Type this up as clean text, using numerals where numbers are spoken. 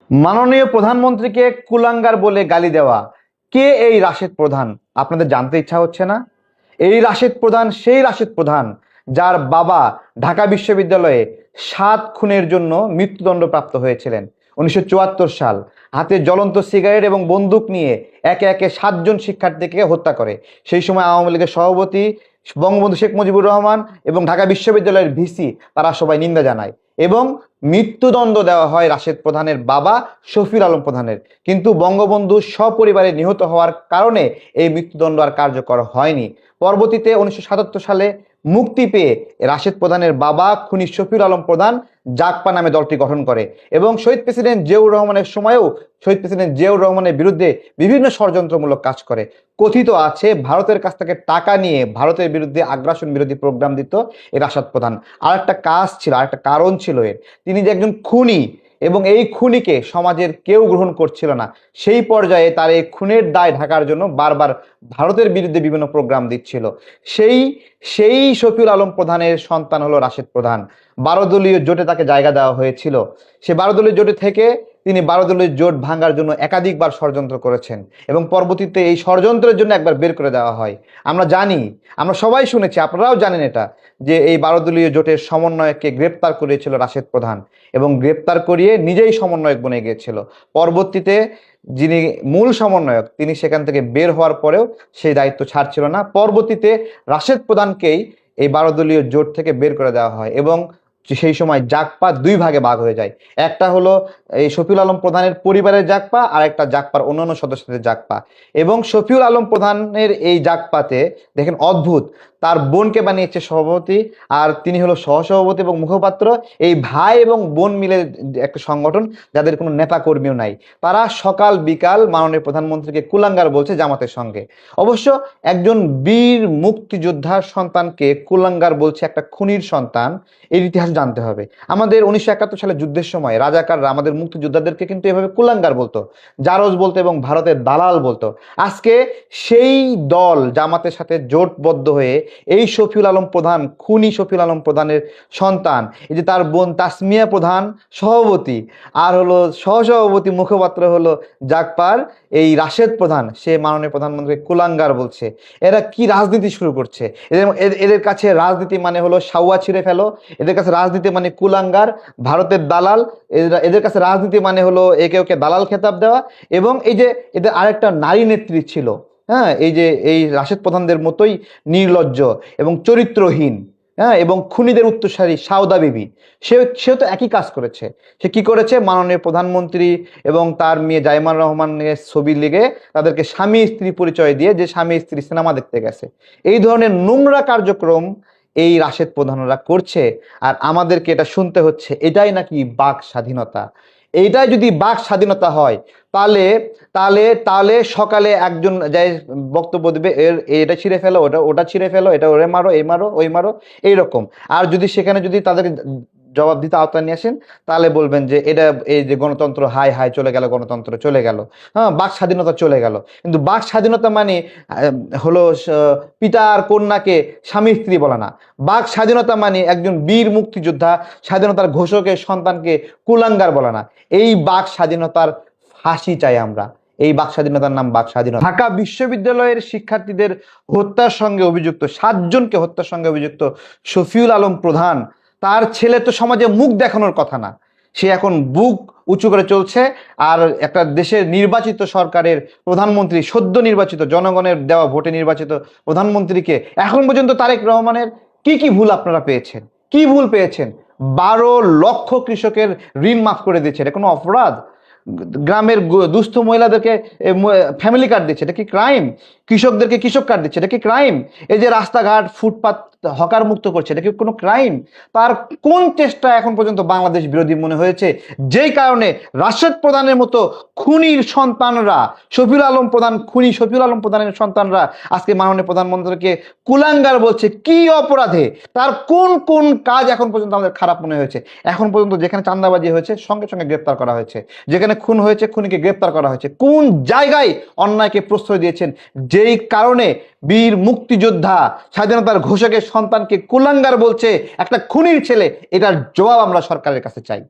মাননীয় প্রধানমন্ত্রীকে কুলাঙ্গার বলে গালি দেওয়া, কে এই রাশেদ প্রধান? আপনাদের জানতে ইচ্ছা হচ্ছে না? এই রাশেদ প্রধান সেই রাশেদ প্রধান যার বাবা ঢাকা বিশ্ববিদ্যালয়ে 7 খুনের জন্য মৃত্যুদণ্ড প্রাপ্ত হয়েছিলেন 1974 সাল। হাতে জ্বলন্ত সিগারেট এবং বন্দুক নিয়ে একে একে 7 জন শিক্ষার্থীকে হত্যা করে। সেই সময় আওয়ামী লীগের সভাপতি বঙ্গবন্ধু শেখ মুজিবুর রহমান এবং ঢাকা বিশ্ববিদ্যালয়ের ভিসি তারা সবাই নিন্দা জানায় এবং মৃত্যুদণ্ড দেওয়া হয় রাশেদ প্রধানের বাবা শফিউল আলম প্রধানের। কিন্তু বঙ্গবন্ধু সপরিবারে নিহত হওয়ার কারণে এই মৃত্যুদণ্ড আর কার্যকর হয়নি। পরবর্তীতে 1977 সালে মুক্তি পেয়ে রাশেদ প্রধানের বাবা খুনি শফিউল আলম প্রধান জাগপা নামে দলটি গঠন করে এবং শহীদ প্রেসিডেন্ট জিয়াউর রহমানের সময়েও শহীদ প্রেসিডেন্ট জিয়াউর রহমানের বিরুদ্ধে বিভিন্ন ষড়যন্ত্রমূলক কাজ করে। কথিত আছে ভারতের কাছ থেকে টাকা নিয়ে ভারতের বিরুদ্ধে আগ্রাসন বিরোধী প্রোগ্রাম দিত এই রাশেদ প্রধান। আর একটা কাজ ছিল, আর একটা কারণ ছিল এর, তিনি যে একজন খুনি এবং এই খুনিকে সমাজের কেউ গ্রহণ করছিল না। সেই পর্যায়ে তার এই খুনের দায় ঢাকার জন্য বারবার ভারতের বিরুদ্ধে বিভিন্ন প্রোগ্রাম দিচ্ছিল। সেই সেই শফিউল আলম প্রধানের সন্তান হলো রাশেদ প্রধান। 12 দলীয় জোটে তাকে জায়গা দেওয়া হয়েছিল। সে 12 দলীয় জোটে থেকে তিনি 12 দলীয় জোট ভাঙার জন্য একাধিকবার ষড়যন্ত্র করেছেন এবং পরবর্তীতে এই ষড়যন্ত্রের জন্য একবার বের করে দেওয়া হয়। আমরা জানি, আমরা সবাই শুনেছি, আপনারাও জানেন এটা, যে এই 12 দলীয় জোটের সমন্বয়ককে গ্রেপ্তার করেছিল রাশেদ প্রধান এবং গ্রেপ্তার করিয়ে নিজেই সমন্বয়ক বনে গিয়েছিল। পরবর্তীতে যিনি মূল সমন্বয়ক তিনি সেখান থেকে বের হওয়ার পরেও সেই দায়িত্ব ছাড়ছিল না। পরবর্তীতে রাশেদ প্রধানকেই এই 12 দলীয় জোট থেকে বের করে দেওয়া হয় এবং সেই সময় জাগপা 2 ভাগে ভাগ হয়ে যায়। একটা হলো এই শফিউল আলম প্রধানের পরিবারের জাগপা, আর একটা জাগপার অন্যান্য সদস্যদের জাগপা। এবং শফিউল আলম প্রধানের এই জাগপাতে দেখেন অদ্ভুত, তার বোনকে বানিয়েছে সভাপতি আর তিনি হলো সহসভাপতি এবং মুখপাত্র। এই ভাই এবং বোন মিলে একটা সংগঠন যাদের কোনো নেতা কর্মীও নাই। তারা সকাল বিকাল মাননীয় প্রধানমন্ত্রীকে কুলাঙ্গার বলছে জামাতের সঙ্গে। অবশ্য একজন বীর মুক্তিযোদ্ধার সন্তানকে কুলাঙ্গার বলছে একটা খুনির সন্তান, এর ইতিহাস জানতে হবে। আমাদের 1971 সালে যুদ্ধের সময় রাজাকাররা আমাদের মুক্তিযোদ্ধাদেরকে কিন্তু এভাবে কুলাঙ্গার বলতো, জারজ বলতো এবং ভারতের দালাল বলতো। আজকে সেই দল জামাতের সাথে জোটবদ্ধ হয়ে এই শফিউল আলম প্রধান, খুনি শফিউল আলম প্রধানের সন্তান, এই যে তার বোন তাসমিয়া প্রধান সভাপতি আর হলো সহসভাপতি মুখপাত্র হলো জাগপার এই রাশেদ প্রধান, সে মাননীয় প্রধানমন্ত্রী কুলাঙ্গার বলছে। এরা কি রাজনীতি শুরু করছে? এদের কাছে রাজনীতি মানে হলো সাউয়া ছিঁড়ে ফেলো, এদের কাছে রাজনীতি মানে কুলাঙ্গার, ভারতের দালাল। এদের কাছে রাজনীতি মানে হলো একে ওকে দালাল খেতাব দেওয়া। এবং এই যে এদের আরেকটা নারী নেত্রী ছিল, হ্যাঁ, এই যে এই রাশেদ প্রধানদের মতোই নির্লজ্জ এবং চরিত্রহীন, হ্যাঁ, এবং খুনিদের উত্তরসারী সাউদা বিবি, সেও তো একই কাজ করেছে। সে কি করেছে? মাননীয় প্রধানমন্ত্রী এবং তার মেয়ে জাইমান রহমানের ছবি লিগে তাদেরকে স্বামী স্ত্রী পরিচয় দিয়ে যে স্বামী স্ত্রী সিনেমা দেখতে গেছে। এই ধরনের নোংরা কার্যক্রম এই রাশেদ প্রধানরা করছে আর আমাদেরকে এটা শুনতে হচ্ছে। এটাই নাকি বাক স্বাধীনতা? এইটাই যদি বাক স্বাধীনতা হয় তাহলে তাহলে তাহলে সকালে একজন যাই বক্তব্য দেবে, এটা ছিঁড়ে ফেলো, ওটা ছিঁড়ে ফেলো, এটা ওরে মারো, এই মারো, ওই মারো, এইরকম। আর যদি সেখানে যদি তাদেরকে জবাব দিতে আওতায় নিয়ে আসেন তাহলে বলবেন যে এটা এই যে গণতন্ত্র হাই হাই চলে গেল, গণতন্ত্র চলে গেল, হ্যাঁ, বাক স্বাধীনতা চলে গেল। কিন্তু বাক স্বাধীনতা মানে হলো পিতা আর কন্যাকে স্বামী স্ত্রী বলা না। বাক স্বাধীনতা মানে একজন বীর মুক্তিযোদ্ধা স্বাধীনতার ঘোষকের সন্তানকে কুলাঙ্গার বলা না। এই বাক স্বাধীনতার ফাঁসি চাই আমরা। এই বাক স্বাধীনতার নাম বাক স্বাধীনতা। ঢাকা বিশ্ববিদ্যালয়ের শিক্ষার্থীদের হত্যার সঙ্গে অভিযুক্ত 7 জনকে হত্যার সঙ্গে অভিযুক্ত শফিউল আলম প্রধান, তার ছেলে তো সমাজে মুখ দেখানোর কথা না, সে এখন বুক উঁচু করে চলছে। আর একটা দেশের নির্বাচিত সরকারের প্রধানমন্ত্রী, সদ্য নির্বাচিত জনগণের দেওয়া ভোটে নির্বাচিত প্রধানমন্ত্রীকে এখন পর্যন্ত তারেক রহমানের কি কি ভুল আপনারা পেয়েছেন? কি ভুল পেয়েছেন? 12 লক্ষ কৃষকের ঋণ মাফ করে দিচ্ছে, এটা কোনো অপরাধ? গ্রামের দুস্থ মহিলাদেরকে ফ্যামিলি কার্ড দিচ্ছে, এটা কি ক্রাইম? কৃষকদেরকে কৃষক কার্ড দিচ্ছে, এটা কি ক্রাইম? এই যে রাস্তাঘাট ফুটপাত হকার মুক্ত করছে, এটা কি কোনো ক্রাইম? তার কোন চেষ্টা এখন পর্যন্ত বাংলাদেশ বিরোধী মনে হয়েছে যেই কারণে রাশেদ প্রধানের মতো খুনির সন্তানরা, শফিউল আলম প্রধান খুনি শফিউল আলম প্রধানের সন্তানরা আজকে মাননীয় প্রধানমন্ত্রীকে কুলাঙ্গার বলছে? কি অপরাধে? তার কোন কোন কাজ এখন পর্যন্ত আমাদের খারাপ মনে হয়েছে? এখন পর্যন্ত যেখানে চাঁদাবাজি হয়েছে সঙ্গে সঙ্গে গ্রেপ্তার করা হয়েছে, যেখানে খুন হয়েছে খুনিকে গ্রেপ্তার করা হয়েছে। কোন জায়গায় অন্যায়কে প্রশ্রয় দিয়েছেন যেই কারণে বীর মুক্তিযোদ্ধা স্বাধীনতার ঘোষকের সন্তানকে কুলাঙ্গার বলছে একটা খুনির ছেলে? এটার জবাব আমরা সরকারের কাছে চাই।